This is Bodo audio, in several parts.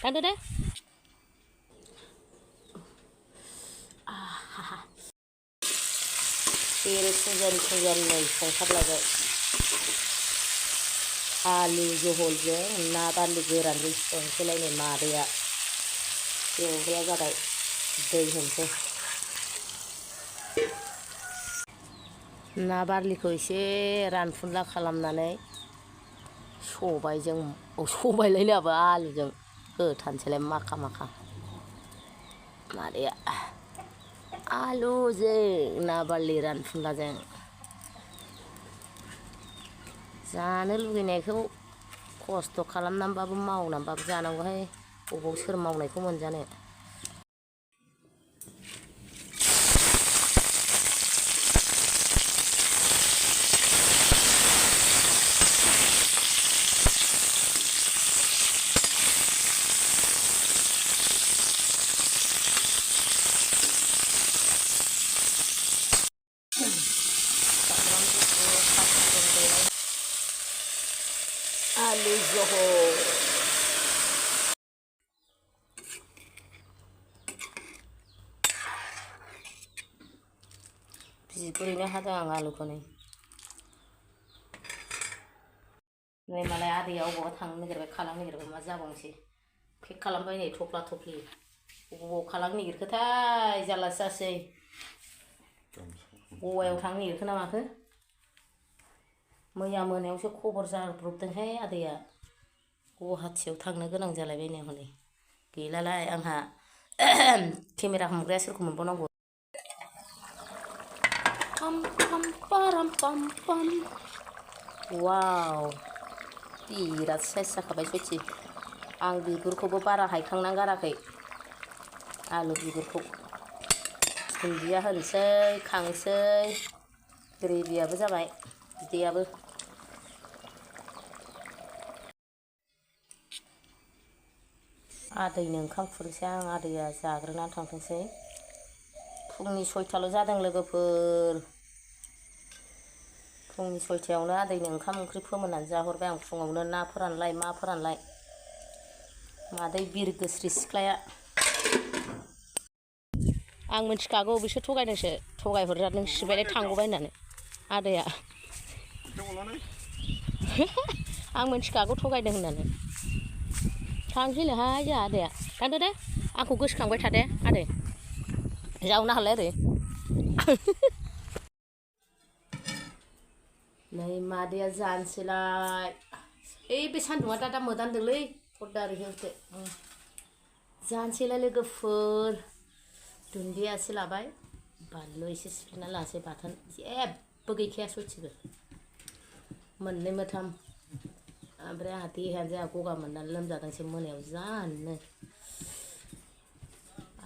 थांदो दे बेरे फुंजारि नै संथारलायबाय आलु जहलजों ना बारलि गोरानजों संसैलायनो मादैया एवग्राया जाबाय दै होनोसै ना बारलिखौ एसे रानफुनला खालामनानै सबायजों सबायलायनायाबो आलुजों होथानसैलाय माखा माखा मादैया आलुजों ना बारलि रानफुनलाजों जानो लुगैनायखौ खस्थ' खालामनानैबाबो मावनानैबाबो जानांगौहाय अबाव सोर मावनायखौ मोनजानो आलु जहल बिगुरैनो हादों आं आलुखौ नै मालाय आदैया अबावबा थांनो नागिरबाय खालामनो नागिरबाय मा जाबावनोसै पेक खालामबाय नै थफ्ला थफ्लि अबाव खालामनो नागिरखोथाय जारलासो जासै गवायाव थांनो नागिरखो ना माखो मैया मोनायावसो खबर जाब्रबदोंहाय आदैया गुवाहाटियाव थांनो गोनां जालायबायनो हनै गैलालाय आंहा केमेरा हमग्राया सोरखौ मोनबावनांगौ पाम पाम पाराम पाम पाम वाव बिराद साइज जाखाबाय सयथि आं बिगुरखौबो बारा हायखांना गाराखै आलु बिगुरखौ दुन्दिया होनोसै खांसै ग्रेभियाबो जाबाय बिदैयाबो आदैनो ओंखाम खुरनोसै आं आदैया जाग्रोनानै थांथोंसै फुंनि 6टाल' जादों लोगोफोर फुंनि 6टायावनो आदैनो ओंखाम ओंख्रि फोमोननानै जाहरबाय आं फुङावनो ना फोरानलाय मा फोरानलाय मादै बिरगोस्रि सिख्लाया आं मिथिखागौ बिसोर थगायदोंसो थगायहरजादों सिबायलाय थांगौबाय होननानै आदैया आं मिथिखागौ थगायदों होननानै थांसैनोहाय जोंहा आदैया थांदो दे आंखौ गोसोखांबाय थादे आदै जावना हालाय ओरै नै मादैया जानोसैलाय ओइ बे सान्दुंआ दा मोदानदोंलै पर्दा ओरै होदो जानोसैलाय लोगोफोर दुन्दिया एसे लाबाय बानलु एसे सिफ्लेना लानोसै बाथोन जेबो गैखाया सयथिबो मोननै मोनथाम ओमफ्राय आंहा देहायानो जाया गगा मोननानै लोमजादोंसो मोनायाव जानोनो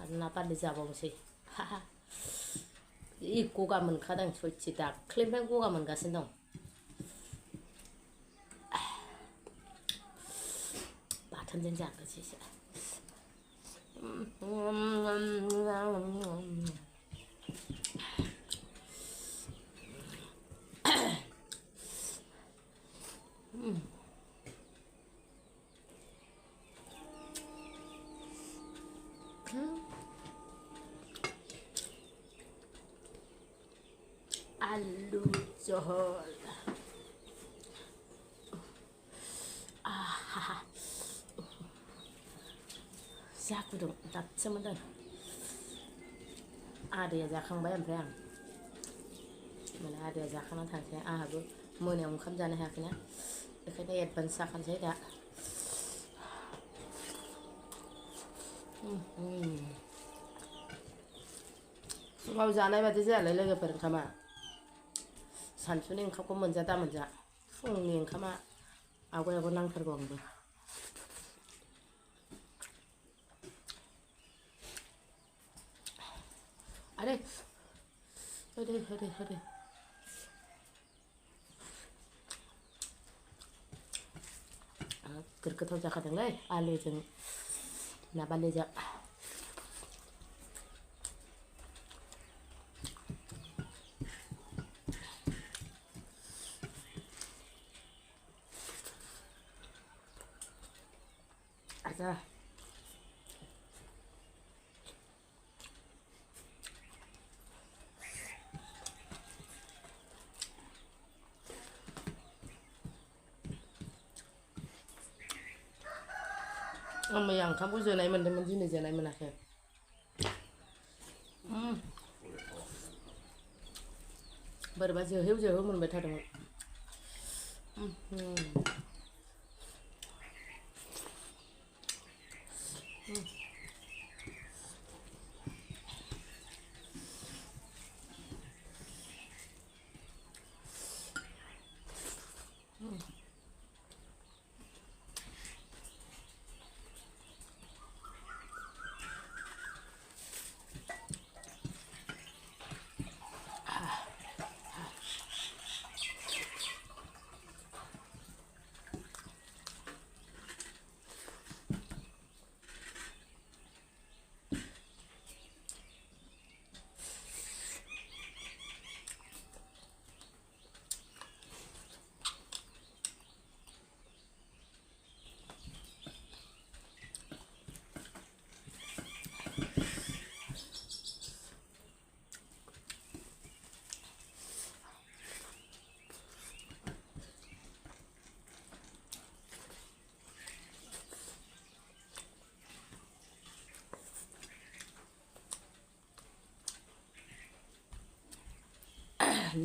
आरो ना बारलि जाबावनोसै जि गगा मोनखादों सयथि दाख्लैनिफ्रायनो गगा मोनगासिनो दं बाथोनजों जाग्रोसै एसे आलु जहल जा गुदुं दासो मोनदों आदैया जाखांबाय ओमफ्राय आं माने आदैया जाखांनानै थांसै आंहाबो मोनायाव ओंखाम जानो हायाखैना बेखायनो एडभान्स जाखानोसै दा फुङाव जानाय बादि जायालै लोगोफोर ओंखामा सानसुनि ओंखामखौ मोनजा दा मोनजा फुंनि ओंखामा आवगायावबो नांथारगौ आंबो आरे होदे होदे होदे गोथाव जाखादोंलै आलुजों ना बारलिजों आजा मैया ओंखामखौ जोनाय मोन्दोंमोन दिनै जोनाय मोनाखै बोरैबा जोहेव जोहेव मोनबाय थादोंमोन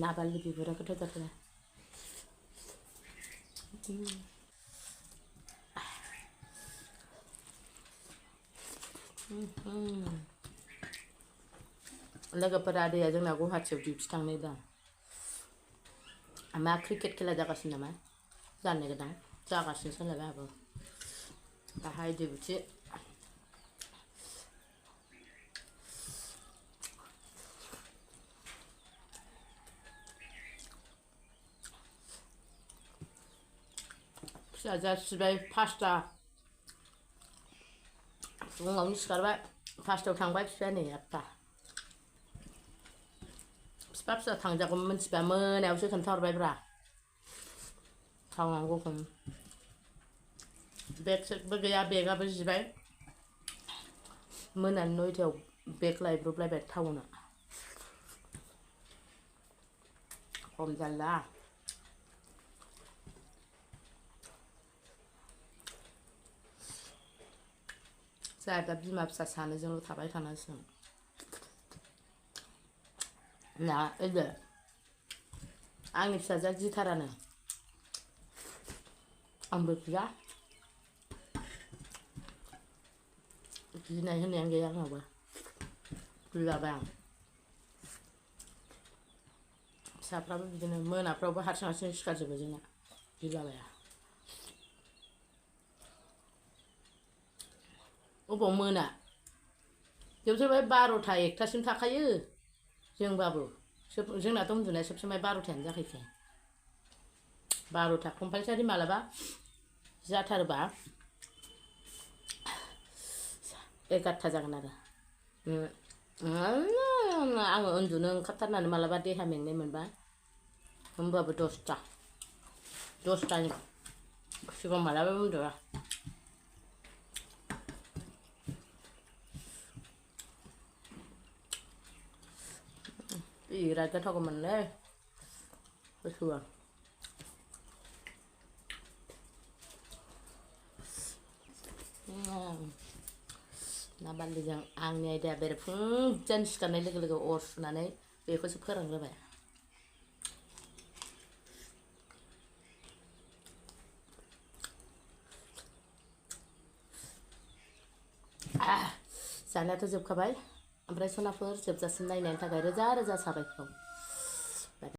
ना बारलि बिगुरा गोथाव जाथारो लोगोफोरा दैया जोंना गुवाहाटियाव डिउटि थांनो दा मा क्रिकेट खेला जागासिनो नामा जानो नागिरदों जागासिनो सोलायबाय आबो दाहाय डिउटि फिसाजोआ सिबाय 5टा फुङावनो सिखारबाय 5टायाव थांबाय फिसाया नै 8टा फिसा फिसा थांजागौमोन मिथिबा मोनायावसो खोन्थाहरबायब्रा थांनांगौखौ बेगबो गैया बेगाबो जिबाय मोनानि 9टायाव बेग लायब्रबलायबाय टाउनाव खम जारला जोंहा दा बिमा फिसा सानैजोंल' थाबाय थानांसिगोन ना ओइदो आंनि फिसाजोआ गिथारानो आंबो गिया गिनाय होननायानो गैया आंनावबो गिलाबाय आं फिसाफ्राबो बिदिनो मोनाफ्रावबो हारसिं हारसिं सिखारजोबो जोंना गिलाबाया अबाव मोना जोबसोबाय 12टा 1टासिम थाखायो जोंबाबो जोंनाथ' उन्दुनाया सबसमाय 12टायानो जाखायो 12टा कम्पालसारि मालाबा जाथारोबा 11टा जागोन आरो आङो उन्दुनो ओंखारथारनानै मालाबा देहा मेंनाय मोनबा होमबाबो 10टानि सिगां मालाबा उन्दुआ बिराद गोथावमोनलै गोथावआ ना बारलिजों आंनि आयदाया बेरेफुंजानि सिखारनाय लोगो लोगो अर सुनानै बेखौसो फोरानग्रोबाय जानायाथ' जोबखाबाय ओमफ्राय सनाफोर जोबजासिम नायनायनि थाखाय रोजा रोजा साबायखर